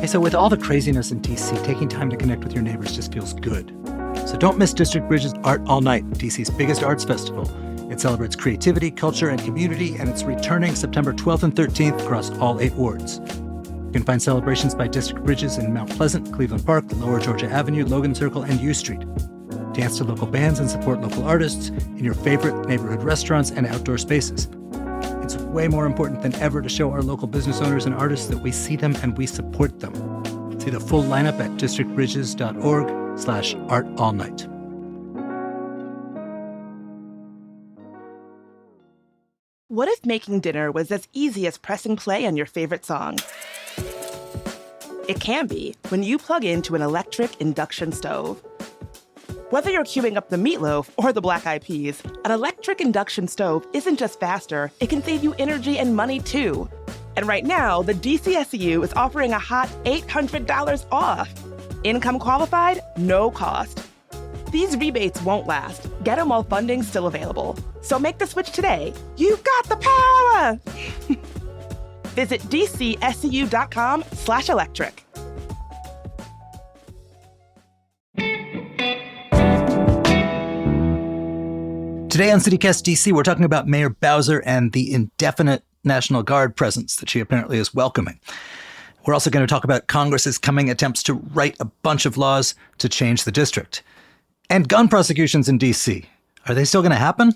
Hey, so with all the craziness in DC, taking time to connect with your neighbors just feels good. So don't miss District Bridge's Art All Night, DC's biggest arts festival. It celebrates creativity, culture, and community, and it's returning September 12th and 13th across all 8 wards. You can find celebrations by District Bridges in Mount Pleasant, Cleveland Park, Lower Georgia Avenue, Logan Circle, and U Street. Dance to local bands and support local artists in your favorite neighborhood restaurants and outdoor spaces. It's way more important than ever to show our local business owners and artists that we see them and we support them. See the full lineup at districtbridges.org/artallnight. What if making dinner was as easy as pressing play on your favorite song? It can be when you plug into an electric induction stove. Whether you're queuing up the meatloaf or the black eyed peas, an electric induction stove isn't just faster, it can save you energy and money too. And right now, the DCSU is offering a hot $800 off. Income qualified, no cost. These rebates won't last. Get them while funding's still available. So make the switch today. You've got the power! Visit dcscu.com/electric. Today on CityCast DC, we're talking about Mayor Bowser and the indefinite National Guard presence that she apparently is welcoming. We're also going to talk about Congress's coming attempts to write a bunch of laws to change the district. And gun prosecutions in DC. Are they still going to happen?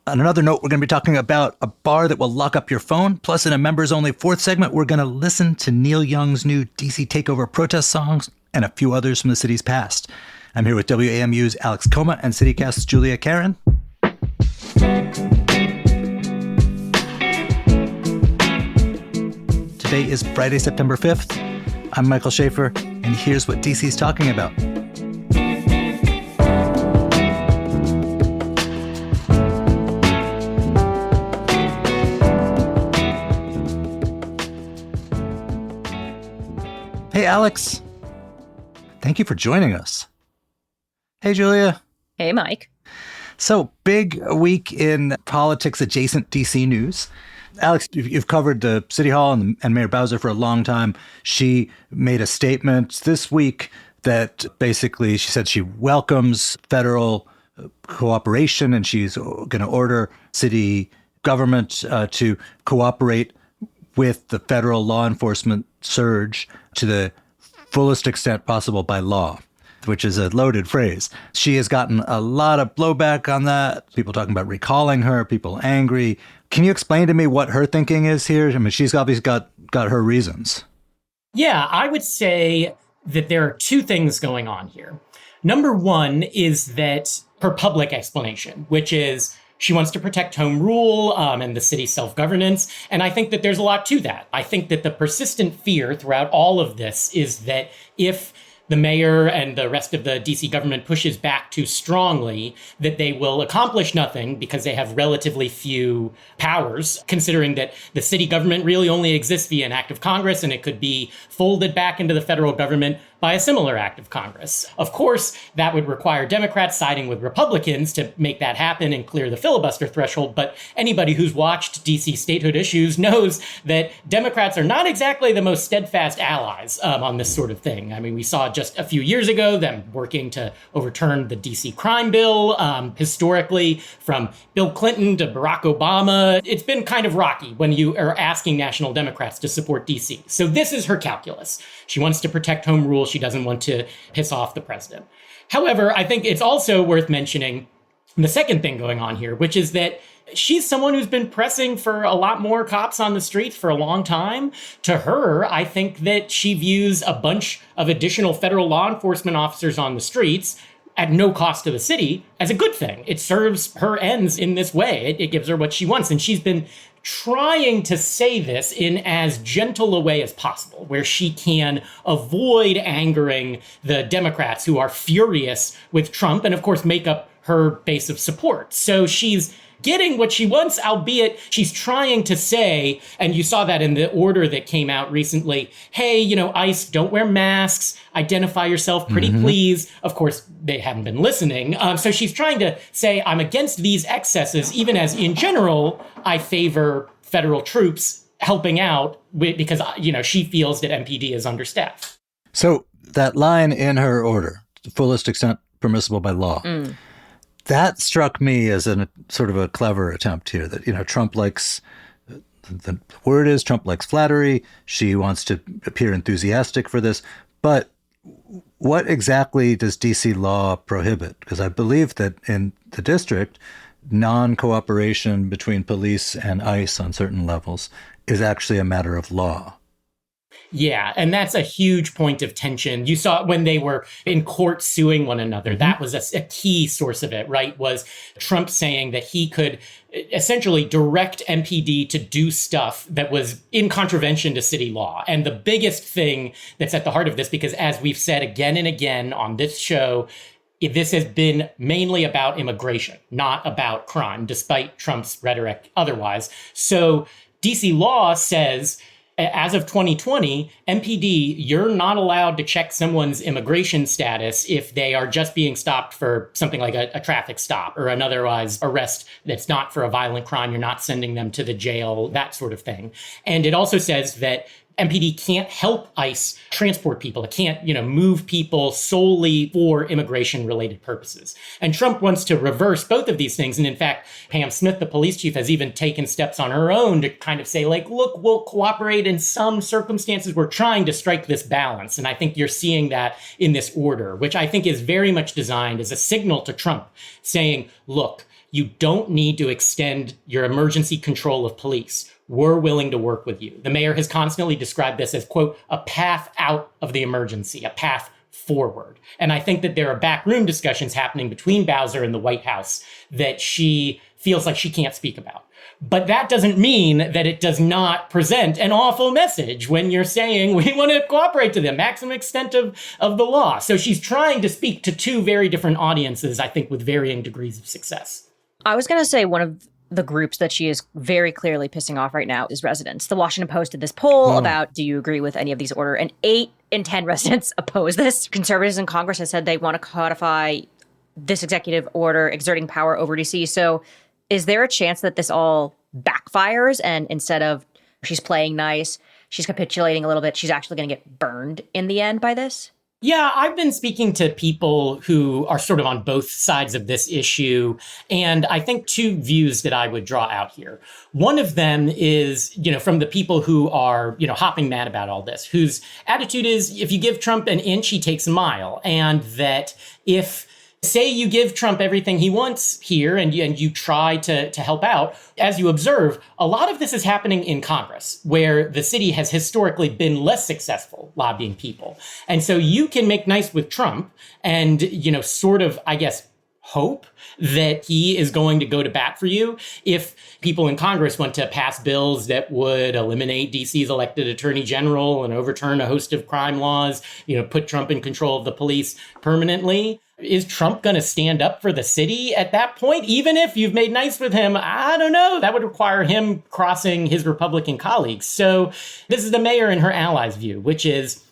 On another note, we're going to be talking about a bar that will lock up your phone. Plus, in a members-only 4th segment, we're going to listen to Neil Young's new DC-takeover protest songs and a few others from the city's past. I'm here with WAMU's Alex Coma and CityCast's Julia Caron. Today is Friday, September 5th. I'm Michael Schaefer, and here's what DC's talking about. Hey, Alex. Thank you for joining us. Hey, Julia. Hey, Mike. So, big week in politics-adjacent DC news. Alex, you've covered the City Hall and Mayor Bowser for a long time. She made a statement this week that basically she said she welcomes federal cooperation and she's going to order city government to cooperate with the federal law enforcement surge to the fullest extent possible by law, which is a loaded phrase. She has gotten a lot of blowback on that. People talking about recalling her, people angry. Can you explain to me what her thinking is here? I mean, she's obviously got her reasons. Yeah, I would say that there are two things going on here. Number one is that her public explanation, which is she wants to protect home rule and the city's self-governance. And I think that there's a lot to that. I think that the persistent fear throughout all of this is that if the mayor and the rest of the DC government pushes back too strongly, that they will accomplish nothing because they have relatively few powers, considering that the city government really only exists via an act of Congress, and it could be folded back into the federal government by a similar act of Congress. Of course, that would require Democrats siding with Republicans to make that happen and clear the filibuster threshold. But anybody who's watched DC statehood issues knows that Democrats are not exactly the most steadfast allies on this sort of thing. I mean, we saw just a few years ago them working to overturn the DC crime bill. Historically, from Bill Clinton to Barack Obama, it's been kind of rocky when you are asking national Democrats to support DC. So this is her calculus. She wants to protect home rule. She doesn't want to piss off the president. However, I think it's also worth mentioning the second thing going on here, which is that she's someone who's been pressing for a lot more cops on the streets for a long time. To her, I think that she views a bunch of additional federal law enforcement officers on the streets at no cost to the city as a good thing. It serves her ends in this way. It gives her what she wants. And she's been trying to say this in as gentle a way as possible, where she can avoid angering the Democrats who are furious with Trump and, of course, make up her base of support. So she's getting what she wants, albeit she's trying to say, and you saw that in the order that came out recently, hey, ICE, don't wear masks, identify yourself, pretty please. Of course, they haven't been listening. So she's trying to say, I'm against these excesses, even as in general, I favor federal troops helping out because, she feels that MPD is understaffed. So that line in her order, the fullest extent permissible by law, that struck me as a sort of a clever attempt here that, Trump likes, the word is Trump likes flattery. She wants to appear enthusiastic for this. But what exactly does DC law prohibit? Because I believe that in the district, non-cooperation between police and ICE on certain levels is actually a matter of law. Yeah, and that's a huge point of tension. You saw when they were in court suing one another. That was a key source of it, right? Was Trump saying that he could essentially direct MPD to do stuff that was in contravention to city law. And the biggest thing that's at the heart of this, because as we've said again and again on this show, this has been mainly about immigration, not about crime, despite Trump's rhetoric otherwise. So DC law says, as of 2020, MPD, you're not allowed to check someone's immigration status if they are just being stopped for something like a traffic stop or an otherwise arrest that's not for a violent crime. You're not sending them to the jail, that sort of thing. And it also says that MPD can't help ICE transport people. It can't, move people solely for immigration-related purposes. And Trump wants to reverse both of these things. And in fact, Pam Smith, the police chief, has even taken steps on her own to kind of say, look, we'll cooperate in some circumstances. We're trying to strike this balance. And I think you're seeing that in this order, which I think is very much designed as a signal to Trump saying, look, you don't need to extend your emergency control of police. We're willing to work with you. The mayor has constantly described this as, quote, a path out of the emergency, a path forward. And I think that there are backroom discussions happening between Bowser and the White House that she feels like she can't speak about. But that doesn't mean that it does not present an awful message when you're saying we want to cooperate to the maximum extent of the law. So she's trying to speak to two very different audiences, I think, with varying degrees of success. I was going to say one of the groups that she is very clearly pissing off right now is residents. The Washington Post did this poll about, do you agree with any of these order? And 8 in 10 residents oppose this. Conservatives in Congress have said they want to codify this executive order exerting power over DC. So is there a chance that this all backfires and instead of she's playing nice, she's capitulating a little bit, she's actually going to get burned in the end by this? Yeah, I've been speaking to people who are sort of on both sides of this issue. And I think two views that I would draw out here. One of them is, from the people who are, hopping mad about all this, whose attitude is if you give Trump an inch, he takes a mile. And that if say you give Trump everything he wants here and you try to help out, as you observe, a lot of this is happening in Congress, where the city has historically been less successful lobbying people. And so you can make nice with Trump and, sort of, I guess, hope that he is going to go to bat for you if people in Congress want to pass bills that would eliminate DC's elected attorney general and overturn a host of crime laws, put Trump in control of the police permanently. Is Trump going to stand up for the city at that point? Even if you've made nice with him, I don't know. That would require him crossing his Republican colleagues. So this is the mayor and her allies' view, which is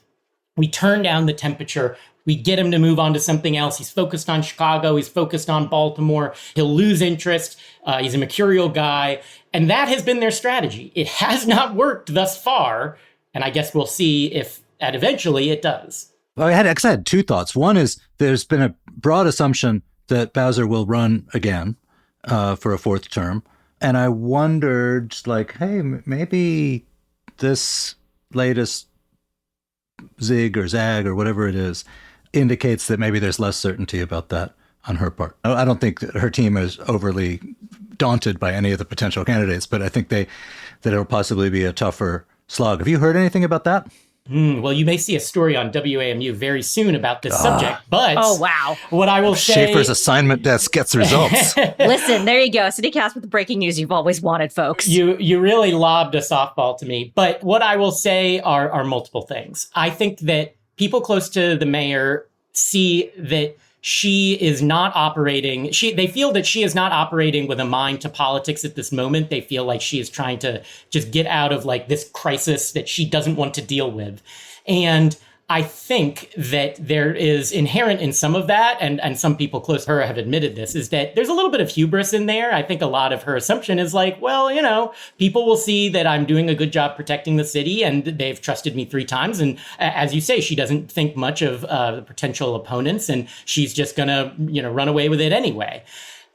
we turn down the temperature. We get him to move on to something else. He's focused on Chicago. He's focused on Baltimore. He'll lose interest. He's a mercurial guy. And that has been their strategy. It has not worked thus far. And I guess we'll see if eventually it does. Well, I had two thoughts. One is there's been a broad assumption that Bowser will run again for a fourth term. And I wondered, hey, maybe this latest zig or zag or whatever it is indicates that maybe there's less certainty about that on her part. I don't think that her team is overly daunted by any of the potential candidates, but I think that it'll possibly be a tougher slog. Have you heard anything about that? Well, you may see a story on WAMU very soon about this subject, but oh wow! What I will say, Schaefer's assignment desk gets results. Listen, there you go, CityCast with the breaking news you've always wanted, folks. You really lobbed a softball to me, but what I will say are multiple things. I think that people close to the mayor see that she is not operating. They feel that she is not operating with a mind to politics at this moment. They feel like she is trying to just get out of this crisis that she doesn't want to deal with. And I think that there is inherent in some of that, and some people close to her have admitted this, is that there's a little bit of hubris in there. I think a lot of her assumption is like, well, people will see that I'm doing a good job protecting the city, and they've trusted me 3 times. And as you say, she doesn't think much of the potential opponents, and she's just going to, run away with it anyway.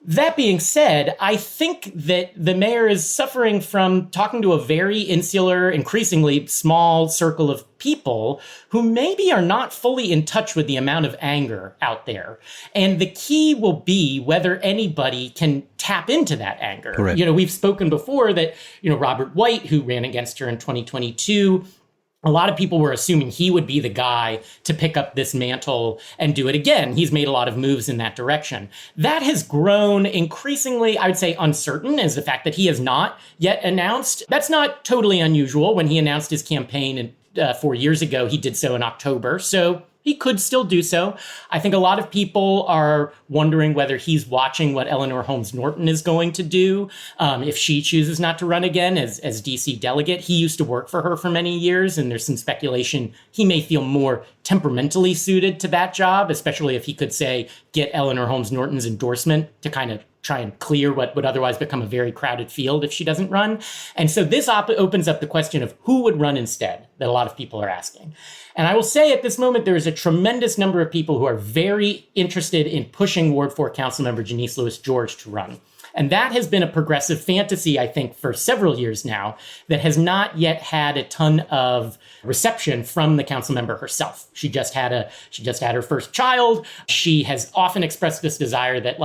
That being said, I think that the mayor is suffering from talking to a very insular, increasingly small circle of people who maybe are not fully in touch with the amount of anger out there. And the key will be whether anybody can tap into that anger. Correct. We've spoken before that, Robert White, who ran against her in 2022, a lot of people were assuming he would be the guy to pick up this mantle and do it again. He's made a lot of moves in that direction. That has grown increasingly, I would say, uncertain, is the fact that he has not yet announced. That's not totally unusual. When he announced his campaign 4 years ago, he did so in October. So he could still do so. I think a lot of people are wondering whether he's watching what Eleanor Holmes Norton is going to do if she chooses not to run again as DC delegate. He used to work for her for many years, and there's some speculation he may feel more temperamentally suited to that job, especially if he could, say, get Eleanor Holmes Norton's endorsement to kind of try and clear what would otherwise become a very crowded field if she doesn't run. And so this opens up the question of who would run instead that a lot of people are asking. And I will say at this moment, there is a tremendous number of people who are very interested in pushing Ward 4 Councilmember Janice Lewis-George to run. And that has been a progressive fantasy, I think, for several years now that has not yet had a ton of reception from the council member herself. She just had her first child. She has often expressed this desire that,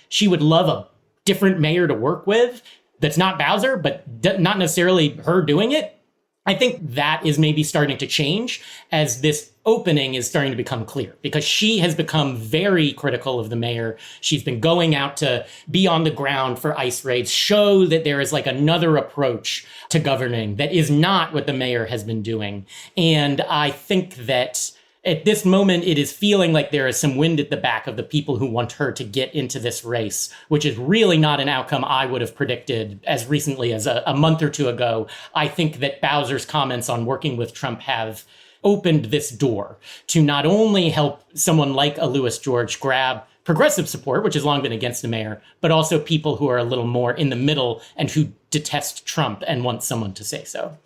she would love a different mayor to work with that's not Bowser, but not necessarily her doing it. I think that is maybe starting to change as this opening is starting to become clear, because she has become very critical of the mayor. She's been going out to be on the ground for ICE raids, show that there is another approach to governing that is not what the mayor has been doing. And I think that at this moment, it is feeling like there is some wind at the back of the people who want her to get into this race, which is really not an outcome I would have predicted as recently as a month or two ago. I think that Bowser's comments on working with Trump have opened this door to not only help someone like a Louis George grab progressive support, which has long been against the mayor, but also people who are a little more in the middle and who detest Trump and want someone to say so.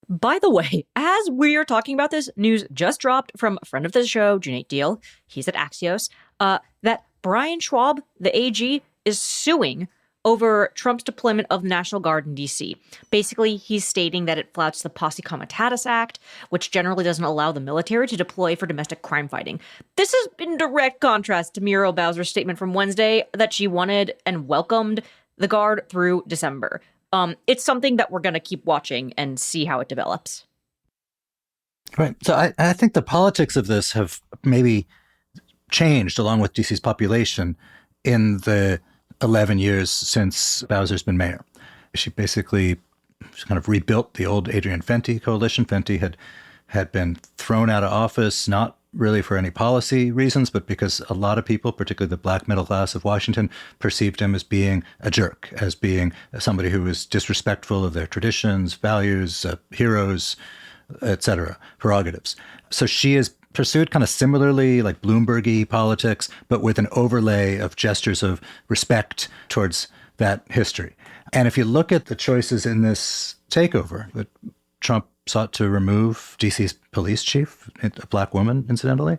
By the way, as we're talking about this, news just dropped from a friend of the show, Junaid Deal, he's at Axios, that Brian Schwab, the AG, is suing over Trump's deployment of the National Guard in D.C. Basically, he's stating that it flouts the Posse Comitatus Act, which generally doesn't allow the military to deploy for domestic crime fighting. This is in direct contrast to Muriel Bowser's statement from Wednesday that she wanted and welcomed the Guard through December. It's something that we're going to keep watching and see how it develops. Right. So I think the politics of this have maybe changed along with DC's population in the 11 years since Bowser's been mayor. She basically kind of rebuilt the old Adrian Fenty coalition. Fenty had been thrown out of office, not really for any policy reasons, but because a lot of people, particularly the black middle class of Washington, perceived him as being a jerk, as being somebody who was disrespectful of their traditions, values, heroes, etc., prerogatives. So she has pursued kind of similarly like Bloomberg-y politics, but with an overlay of gestures of respect towards that history. And if you look at the choices in this takeover, that Trump sought to remove DC's police chief, a black woman, incidentally,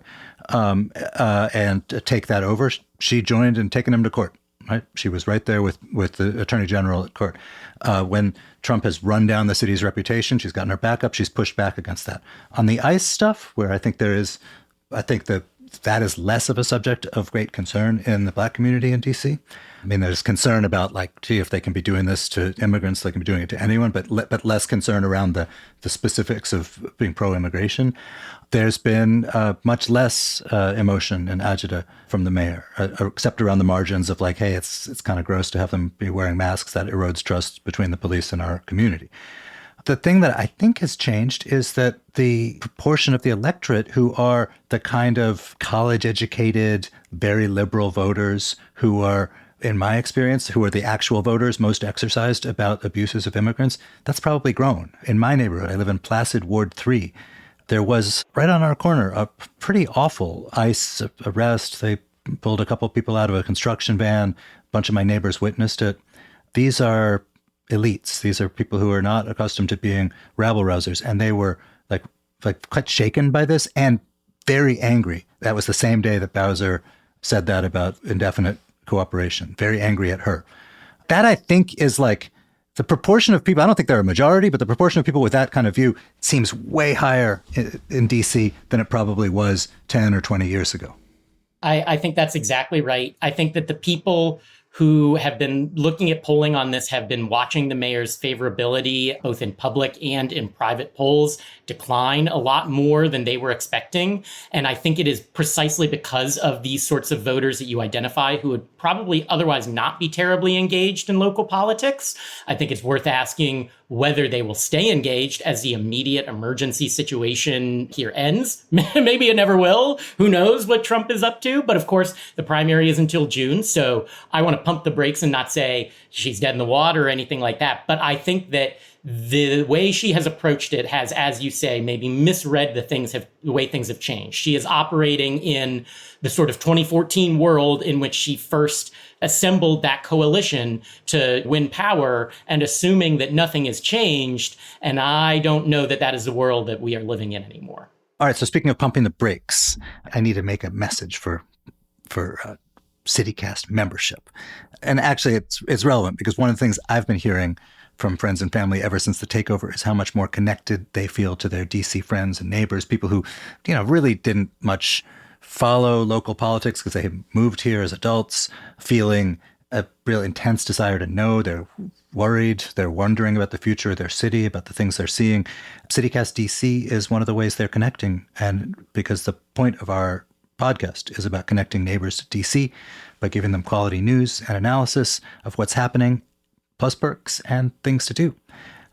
and take that over. She joined in taking him to court. Right, she was right there with the attorney general at court. When Trump has run down the city's reputation, she's gotten her back up. She's pushed back against that. On the ICE stuff, where I think that is less of a subject of great concern in the black community in DC. I mean, there's concern about if they can be doing this to immigrants, they can be doing it to anyone, but less concern around the specifics of being pro-immigration. There's been much less emotion and agita from the mayor, except around the margins of hey, it's kind of gross to have them be wearing masks. That erodes trust between the police and our community. The thing that I think has changed is that the proportion of the electorate who are the kind of college-educated, very liberal voters who are, in my experience, who are the actual voters most exercised about abuses of immigrants, that's probably grown. In my neighborhood, I live in Placid Ward 3. there was right on our corner a pretty awful ICE arrest. They pulled a couple people out of a construction van. A bunch of my neighbors witnessed it. These are elites. These are people who are not accustomed to being rabble rousers. And they were like quite shaken by this and very angry. That was the same day that Bowser said that about indefinite cooperation. Very angry at her. That, I think, is like the proportion of people. I don't think they're a majority, but the proportion of people with that kind of view seems way higher in DC than it probably was 10 or 20 years ago. I think that's exactly right. I think that the people who have been looking at polling on this have been watching the mayor's favorability, both in public and in private polls, decline a lot more than they were expecting. And I think it is precisely because of these sorts of voters that you identify who would probably otherwise not be terribly engaged in local politics. I think it's worth asking whether they will stay engaged as the immediate emergency situation here ends. Maybe it never will. Who knows what Trump is up to? But of course, the primary is until June. So I want to pump the brakes and not say she's dead in the water or anything like that. But I think that the way she has approached it has, as you say, maybe misread the way things have changed. She is operating in the sort of 2014 world in which she first assembled that coalition to win power and assuming that nothing has changed. And I don't know that that is the world that we are living in anymore. All right. So speaking of pumping the brakes, I need to make a message for CityCast membership. And actually, it's relevant because one of the things I've been hearing from friends and family ever since the takeover is how much more connected they feel to their DC friends and neighbors, people who, really didn't much follow local politics because they had moved here as adults, feeling a real intense desire to know. They're worried. They're wondering about the future of their city, about the things they're seeing. CityCast DC is one of the ways they're connecting. And because the point of our podcast is about connecting neighbors to DC by giving them quality news and analysis of what's happening, plus perks and things to do.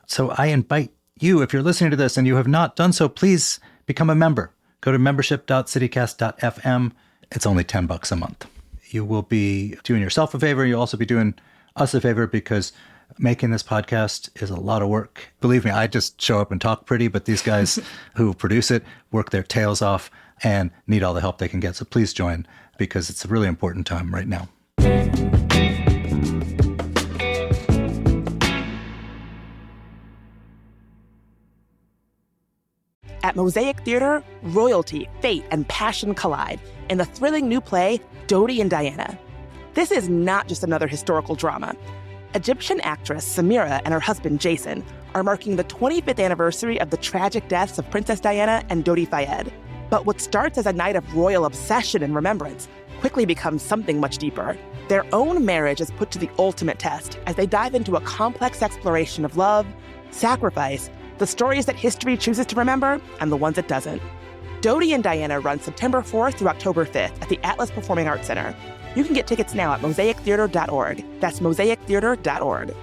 So I invite you, if you're listening to this and you have not done so, please become a member. Go to membership.citycast.fm. It's only $10 a month. You will be doing yourself a favor. You'll also be doing us a favor because making this podcast is a lot of work. Believe me, I just show up and talk pretty, but these guys who produce it work their tails off and need all the help they can get. So please join because it's a really important time right now. At Mosaic Theater, royalty, fate, and passion collide in the thrilling new play, Dodi and Diana. This is not just another historical drama. Egyptian actress Samira and her husband Jason are marking the 25th anniversary of the tragic deaths of Princess Diana and Dodi Fayed. But what starts as a night of royal obsession and remembrance quickly becomes something much deeper. Their own marriage is put to the ultimate test as they dive into a complex exploration of love, sacrifice, the stories that history chooses to remember, and the ones it doesn't. Dodi and Diana runs September 4th through October 5th at the Atlas Performing Arts Center. You can get tickets now at mosaictheater.org. That's mosaictheater.org.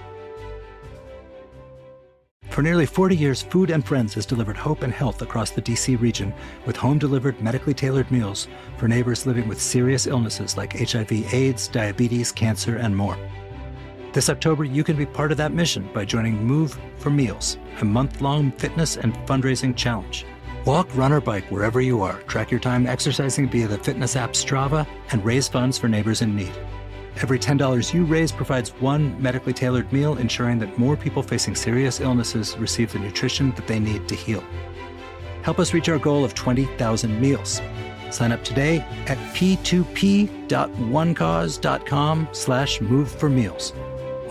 For nearly 40 years, Food and Friends has delivered hope and health across the DC region with home-delivered, medically tailored meals for neighbors living with serious illnesses like HIV/AIDS, diabetes, cancer, and more. This October, you can be part of that mission by joining Move for Meals, a month-long fitness and fundraising challenge. Walk, run, or bike wherever you are. Track your time exercising via the fitness app Strava and raise funds for neighbors in need. Every $10 you raise provides one medically tailored meal, ensuring that more people facing serious illnesses receive the nutrition that they need to heal. Help us reach our goal of 20,000 meals. Sign up today at p2p.onecause.com/moveformeals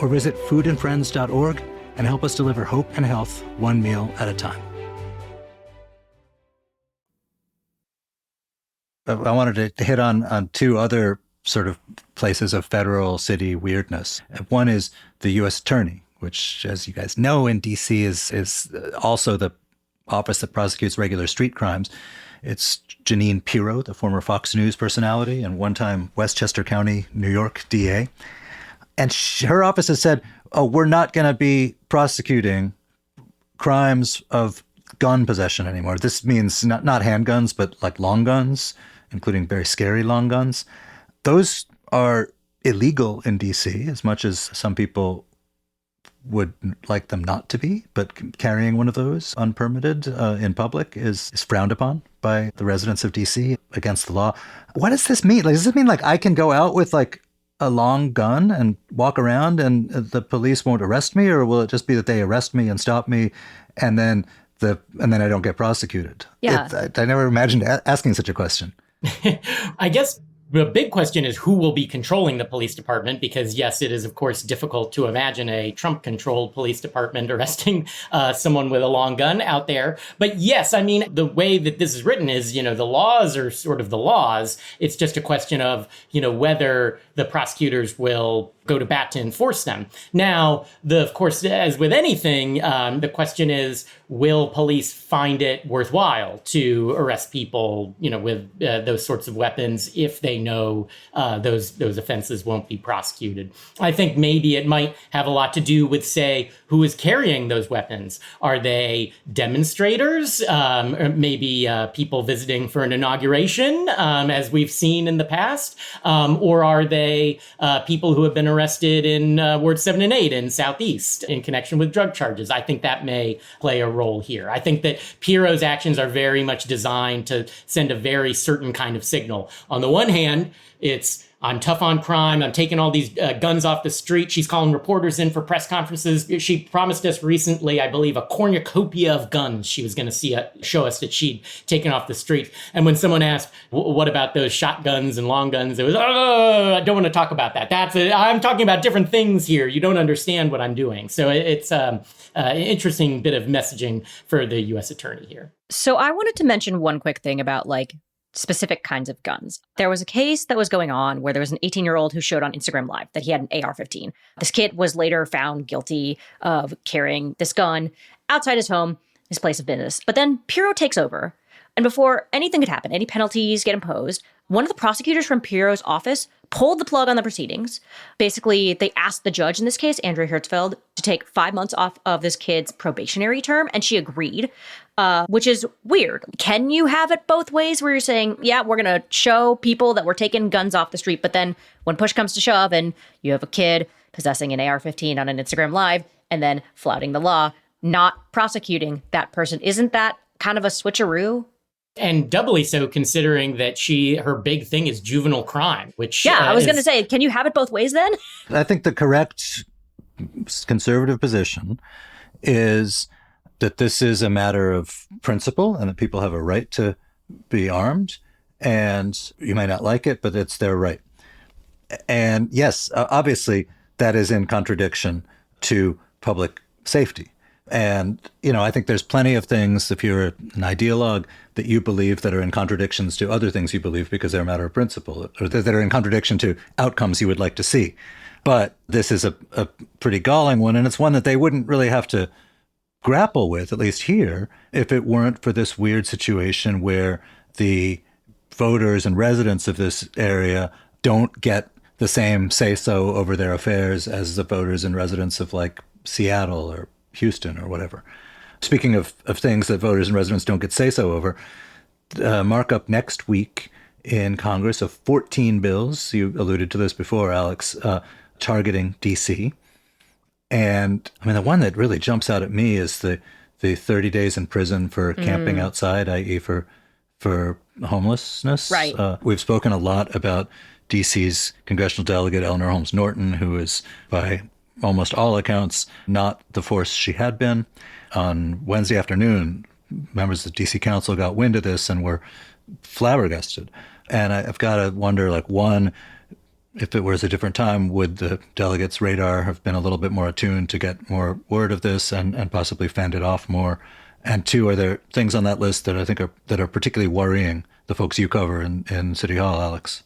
or visit foodandfriends.org and help us deliver hope and health one meal at a time. I wanted to hit on two other sort of places of federal city weirdness. One is the U.S. Attorney, which, as you guys know, in D.C. is also the office that prosecutes regular street crimes. It's Jeanine Pirro, the former Fox News personality and one-time Westchester County, New York DA. And her office has said, oh, we're not going to be prosecuting crimes of gun possession anymore. This means not handguns, but like long guns, including very scary long guns. Those are illegal in D.C. as much as some people would like them not to be, but carrying one of those unpermitted in public is frowned upon by the residents of DC, against the law. What does this mean? Like, does it mean like I can go out with like a long gun and walk around and the police won't arrest me, or will it just be that they arrest me and stop me and then I don't get prosecuted? Yeah. I never imagined asking such a question. I guess the big question is who will be controlling the police department, because yes, it is of course difficult to imagine a Trump-controlled police department arresting someone with a long gun out there. But yes, I mean, the way that this is written is, the laws are sort of the laws. It's just a question of, whether the prosecutors will go to bat to enforce them. Now, of course, as with anything, the question is, will police find it worthwhile to arrest people, with those sorts of weapons if they know those offenses won't be prosecuted? I think maybe it might have a lot to do with, say, who is carrying those weapons. Are they demonstrators? Or maybe people visiting for an inauguration, as we've seen in the past? Or are they people who have been arrested in Ward 7 and 8 in Southeast in connection with drug charges? I think that may play a role here. I think that Piro's actions are very much designed to send a very certain kind of signal. On the one hand, it's I'm tough on crime. I'm taking all these guns off the street. She's calling reporters in for press conferences. She promised us recently, I believe, a cornucopia of guns she was going to show us that she'd taken off the street. And when someone asked, what about those shotguns and long guns? It was, I don't want to talk about that. I'm talking about different things here. You don't understand what I'm doing. So it's an interesting bit of messaging for the U.S. attorney here. So I wanted to mention one quick thing about specific kinds of guns. There was a case that was going on where there was an 18-year-old who showed on Instagram Live that he had an AR-15. This kid was later found guilty of carrying this gun outside his home, his place of business. But then Piro takes over. And before anything could happen, any penalties get imposed, one of the prosecutors from Piro's office pulled the plug on the proceedings. Basically, they asked the judge in this case, Andrea Hertzfeld, to take 5 months off of this kid's probationary term, and she agreed, which is weird. Can you have it both ways where you're saying, yeah, we're going to show people that we're taking guns off the street, but then when push comes to shove and you have a kid possessing an AR-15 on an Instagram Live and then flouting the law, not prosecuting that person? Isn't that kind of a switcheroo? And doubly so considering that her big thing is juvenile crime, which... Yeah, I was going to say, can you have it both ways then? I think the correct conservative position is that this is a matter of principle and that people have a right to be armed. And you may not like it, but it's their right. And yes, obviously, that is in contradiction to public safety. And, I think there's plenty of things, if you're an ideologue, that you believe that are in contradictions to other things you believe because they're a matter of principle, or that are in contradiction to outcomes you would like to see. But this is a pretty galling one, and it's one that they wouldn't really have to grapple with, at least here, if it weren't for this weird situation where the voters and residents of this area don't get the same say-so over their affairs as the voters and residents of Seattle or Houston or whatever. Speaking of things that voters and residents don't get say-so over, markup next week in Congress of 14 bills, you alluded to this before, Alex, targeting DC. And I mean, the one that really jumps out at me is the 30 days in prison for camping outside, i.e. for homelessness. Right. We've spoken a lot about DC's congressional delegate, Eleanor Holmes Norton, who is by almost all accounts not the force she had been. On Wednesday afternoon, members of the DC Council got wind of this and were flabbergasted. And I've got to wonder, one, if it was a different time, would the delegates' radar have been a little bit more attuned to get more word of this and possibly fend it off more? And two, are there things on that list that I think are particularly worrying the folks you cover in City Hall, Alex?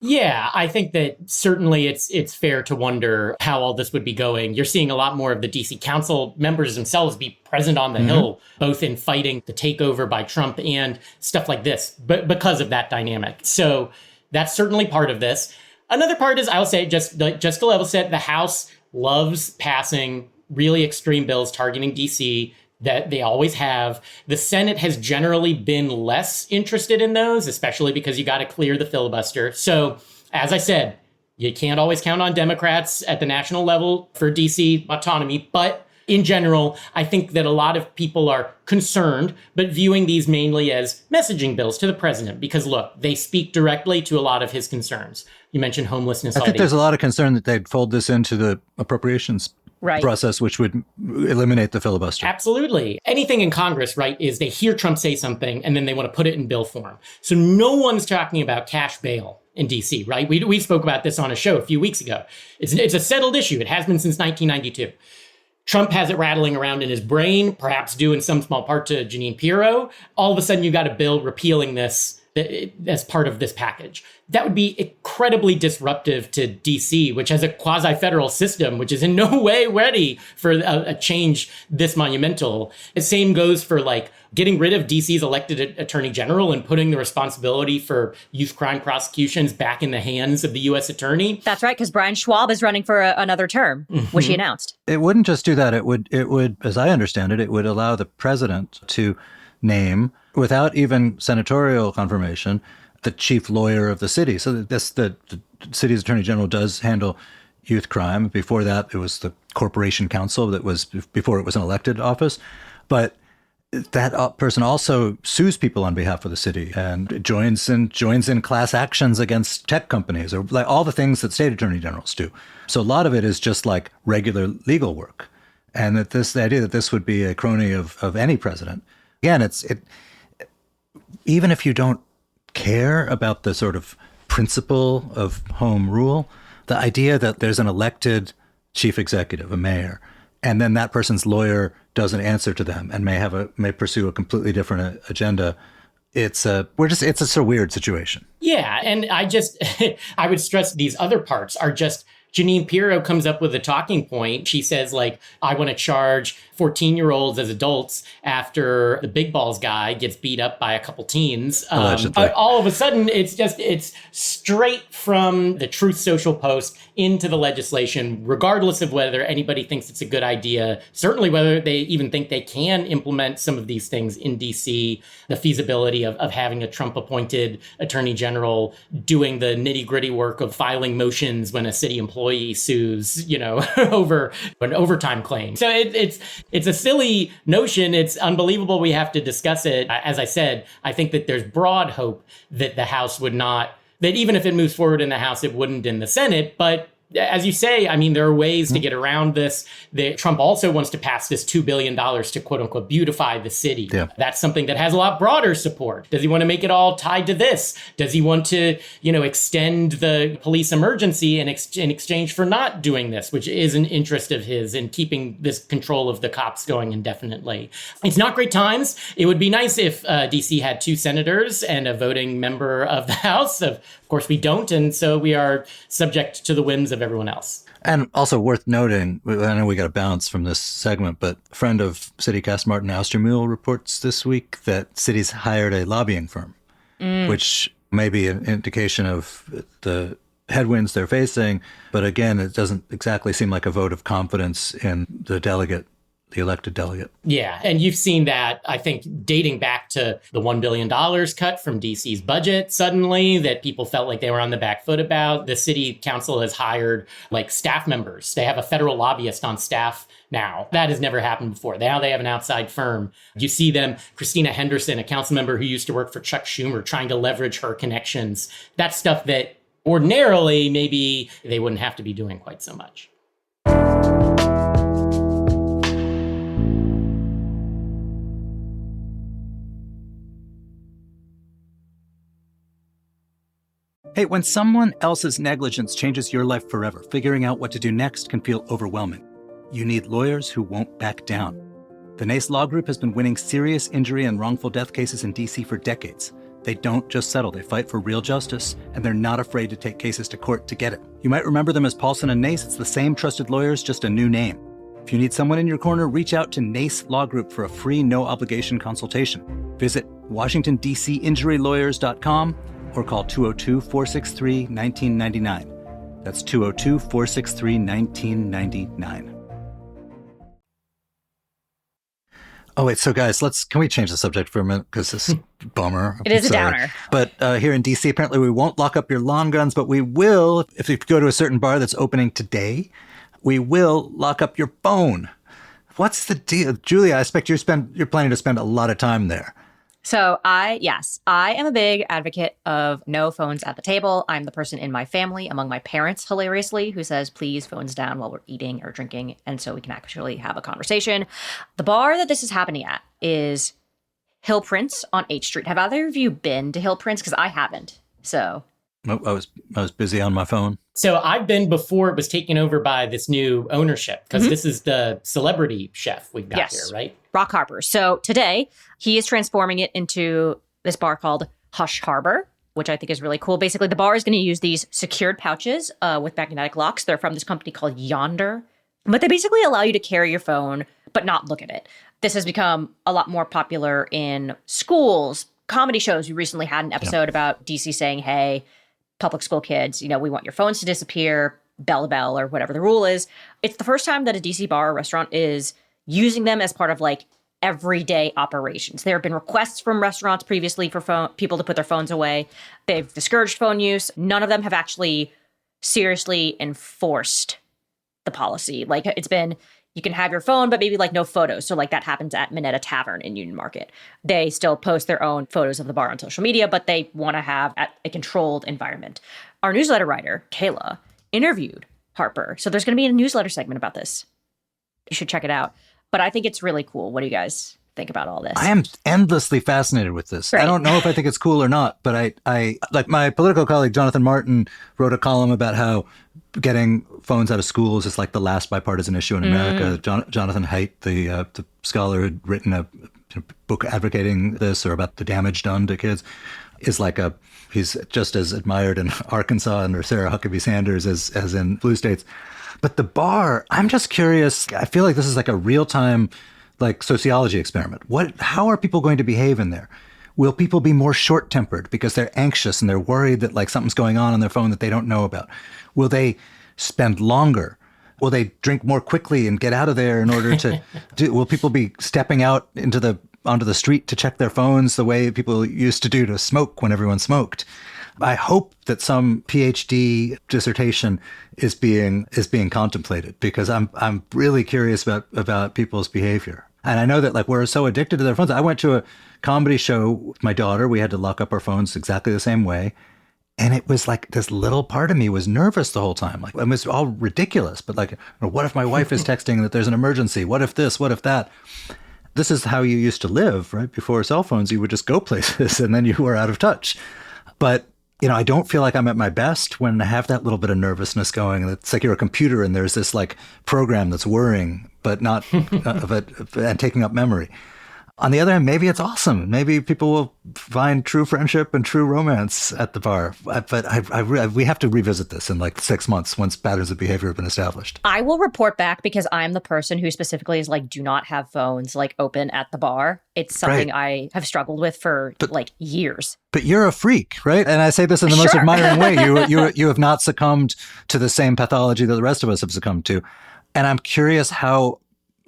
Yeah, I think that certainly it's fair to wonder how all this would be going. You're seeing a lot more of the DC Council members themselves be present on the Hill, both in fighting the takeover by Trump and stuff like this, but because of that dynamic. So that's certainly part of this. Another part is, I'll say, just to level set, the House loves passing really extreme bills targeting DC. That they always have. The Senate has generally been less interested in those, especially because you got to clear the filibuster. So, as I said, You can't always count on Democrats at the national level for DC autonomy, but in general, I think that a lot of people are concerned, but viewing these mainly as messaging bills to the president, because look, they speak directly to a lot of his concerns. You mentioned homelessness. I think there's a lot of concern that they'd fold this into the appropriations process, which would eliminate the filibuster. Absolutely. Anything in Congress, right, is they hear Trump say something and then they want to put it in bill form. So no one's talking about cash bail in DC, right? We spoke about this on a show a few weeks ago. It's a settled issue. It has been since 1992. Trump has it rattling around in his brain, perhaps due in some small part to Jeanine Pirro. All of a sudden, you got a bill repealing this as part of this package. That would be incredibly disruptive to DC, which has a quasi-federal system, which is in no way ready for a change this monumental. The same goes for like getting rid of DC's elected attorney general and putting the responsibility for youth crime prosecutions back in the hands of the U.S. attorney. That's right, because Brian Schwab is running for another term, which he announced. It wouldn't just do that. It would, as I understand it, it would allow the president to name, without even senatorial confirmation, the chief lawyer of the city. So the city's attorney general does handle youth crime. Before that, it was the corporation counsel that was before it was an elected office. But that person also sues people on behalf of the city and joins in class actions against tech companies, or like all the things that state attorney generals do. So a lot of it is just like regular legal work. And that the idea that this would be a crony of any president, again, even if you don't care about the sort of principle of home rule, the idea that there's an elected chief executive, a mayor, and then that person's lawyer doesn't answer to them and may pursue a completely different agenda. It's a sort of weird situation. Yeah, and I would stress these other parts are just Jeanine Pirro comes up with a talking point. She says, like, I want to charge 14-year-olds as adults after the big balls guy gets beat up by a couple teens. All of a sudden, it's straight from the Truth Social post into the legislation, regardless of whether anybody thinks it's a good idea, certainly whether they even think they can implement some of these things in DC, the feasibility of having a Trump-appointed attorney general doing the nitty-gritty work of filing motions when a city employee sues, over an overtime claim. So it's a silly notion. It's unbelievable we have to discuss it. As I said, I think that there's broad hope that the House would not, that even if it moves forward in the House, it wouldn't in the Senate. But as you say, I mean, there are ways to get around this. Trump also wants to pass this $2 billion to, quote unquote, beautify the city. Yeah. That's something that has a lot broader support. Does he want to make it all tied to this? Does he want to, extend the police emergency in exchange for not doing this, which is an interest of his in keeping this control of the cops going indefinitely? It's not great times. It would be nice if DC had 2 senators and a voting member of the House. Of course, we don't. And so we are subject to the whims of everyone else. And also worth noting, I know we got to bounce from this segment, but a friend of CityCast, Martin Austermuhl, reports this week that cities hired a lobbying firm, which may be an indication of the headwinds they're facing. But again, it doesn't exactly seem like a vote of confidence in the elected delegate. Yeah. And you've seen that, I think, dating back to the $1 billion cut from DC's budget suddenly that people felt like they were on the back foot about. The city council has hired staff members. They have a federal lobbyist on staff now. That has never happened before. Now they have an outside firm. You see them, Christina Henderson, a council member who used to work for Chuck Schumer, trying to leverage her connections. That's stuff that ordinarily maybe they wouldn't have to be doing quite so much. Hey, when someone else's negligence changes your life forever, figuring out what to do next can feel overwhelming. You need lawyers who won't back down. The NACE Law Group has been winning serious injury and wrongful death cases in DC for decades. They don't just settle, they fight for real justice, and they're not afraid to take cases to court to get it. You might remember them as Paulson and Nace. It's the same trusted lawyers, just a new name. If you need someone in your corner, reach out to NACE Law Group for a free, no-obligation consultation. Visit WashingtonDCInjuryLawyers.com or call 202-463-1999. That's 202-463-1999. Oh, wait. So, guys, can we change the subject for a minute? Because this is a bummer. It is a downer. But here in DC, apparently we won't lock up your lawn guns, but we will, if you go to a certain bar that's opening today, we will lock up your phone. What's the deal? Julia, I expect you're planning to spend a lot of time there. So I am a big advocate of no phones at the table. I'm the person in my family, among my parents, hilariously, who says, please, phones down while we're eating or drinking, and so we can actually have a conversation. The bar that this is happening at is Hill Prince on H Street. Have either of you been to Hill Prince? Because I haven't. So I was busy on my phone. So I've been before it was taken over by this new ownership, because this is the celebrity chef we've got here, right? Rock Harper. So today he is transforming it into this bar called Hush Harbor, which I think is really cool. Basically, the bar is going to use these secured pouches with magnetic locks. They're from this company called Yonder, but they basically allow you to carry your phone but not look at it. This has become a lot more popular in schools, comedy shows. We recently had an episode about DC saying, hey, public school kids, we want your phones to disappear, bell or whatever the rule is. It's the first time that a DC bar or restaurant is using them as part of like everyday operations. There have been requests from restaurants previously for people to put their phones away. They've discouraged phone use. None of them have actually seriously enforced the policy. Like it's been, you can have your phone, but maybe like no photos. So like that happens at Minetta Tavern in Union Market. They still post their own photos of the bar on social media, but they want to have a controlled environment. Our newsletter writer, Kayla, interviewed Harper. So there's going to be a newsletter segment about this. You should check it out. But I think it's really cool. What do you guys think about all this? I am endlessly fascinated with this. Right. I don't know if I think it's cool or not, but I like my political colleague, Jonathan Martin, wrote a column about how getting phones out of schools is like the last bipartisan issue in America. Jonathan Haidt, the scholar who'd written a book advocating this or about the damage done to kids, is like he's just as admired in Arkansas under Sarah Huckabee Sanders as in blue states. But the bar, I'm just curious. I feel like this is like a real-time like sociology experiment. How are people going to behave in there? Will people be more short-tempered because they're anxious and they're worried that like something's going on their phone that they don't know about? Will they spend longer? Will they drink more quickly and get out of there in order to will people be stepping out onto the street to check their phones the way people used to do to smoke when everyone smoked? I hope that some PhD dissertation is being contemplated, because I'm really curious about people's behavior. And I know that like we're so addicted to their phones. I went to a comedy show with my daughter. We had to lock up our phones exactly the same way. And it was like this little part of me was nervous the whole time. Like it was all ridiculous. But like, what if my wife is texting that there's an emergency? What if this? What if that? This is how you used to live, right? Before cell phones, you would just go places and then you were out of touch. But I don't feel like I'm at my best when I have that little bit of nervousness going. It's like you're a computer and there's this like program that's whirring, but not and taking up memory. On the other hand, maybe it's awesome. Maybe people will find true friendship and true romance at the bar. But we have to revisit this in like 6 months once patterns of behavior have been established. I will report back, because I'm the person who specifically is like, do not have phones like open at the bar. It's something I have struggled with for like years. But you're a freak, right? And I say this in the most admiring way. You have not succumbed to the same pathology that the rest of us have succumbed to. And I'm curious how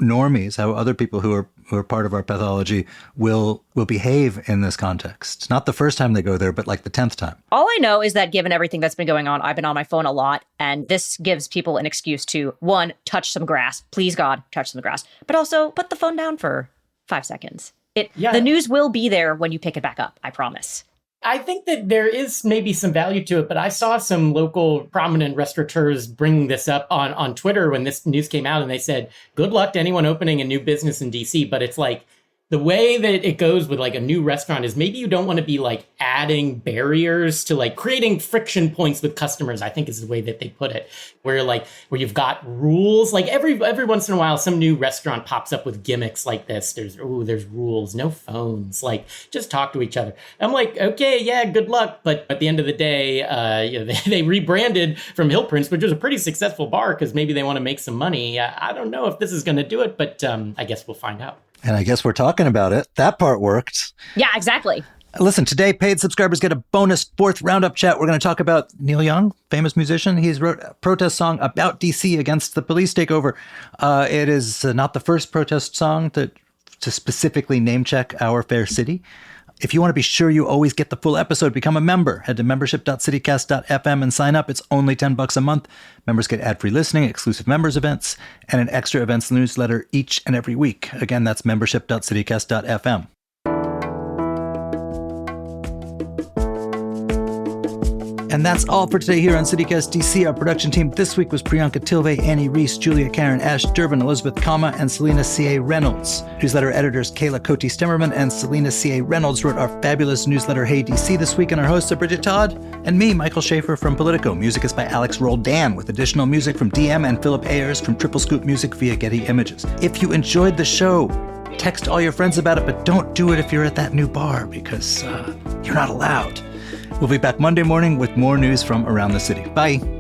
normies, how other people who are part of our pathology will behave in this context. Not the first time they go there, but like the 10th time. All I know is that given everything that's been going on, I've been on my phone a lot, and this gives people an excuse to, one, touch some grass. Please, God, touch some grass. But also put the phone down for 5 seconds. The news will be there when you pick it back up, I promise. I think that there is maybe some value to it, but I saw some local prominent restaurateurs bring this up on Twitter when this news came out, and they said, good luck to anyone opening a new business in DC. But it's like, the way that it goes with like a new restaurant is maybe you don't want to be like adding barriers to like creating friction points with customers, I think is the way that they put it, where you've got rules. Like every once in a while, some new restaurant pops up with gimmicks like this. There's rules, no phones, like just talk to each other. I'm like, okay, yeah, good luck. But at the end of the day, they rebranded from Hill Prince, which was a pretty successful bar, because maybe they want to make some money. I don't know if this is going to do it, but I guess we'll find out. And I guess we're talking about it. That part worked. Yeah, exactly. Listen, today paid subscribers get a bonus 4th roundup chat. We're going to talk about Neil Young, famous musician. He's wrote a protest song about DC against the police takeover. It is not the first protest song that to specifically name check our fair city. If you want to be sure you always get the full episode, become a member. Head to membership.citycast.fm and sign up. It's only $10 a month. Members get ad-free listening, exclusive members events, and an extra events newsletter each and every week. Again, that's membership.citycast.fm. And that's all for today here on CityCast DC. Our production team this week was Priyanka Tilve, Annie Reese, Julia Karen, Ash Durbin, Elizabeth Kama, and Selena C.A. Reynolds. Newsletter editors Kayla Cote-Stemmerman and Selena C.A. Reynolds wrote our fabulous newsletter Hey DC this week, and our hosts are Bridget Todd and me, Michael Schaefer from Politico. Music is by Alex Roldan, with additional music from DM and Philip Ayers from Triple Scoop Music via Getty Images. If you enjoyed the show, text all your friends about it, but don't do it if you're at that new bar, because you're not allowed. We'll be back Monday morning with more news from around the city. Bye.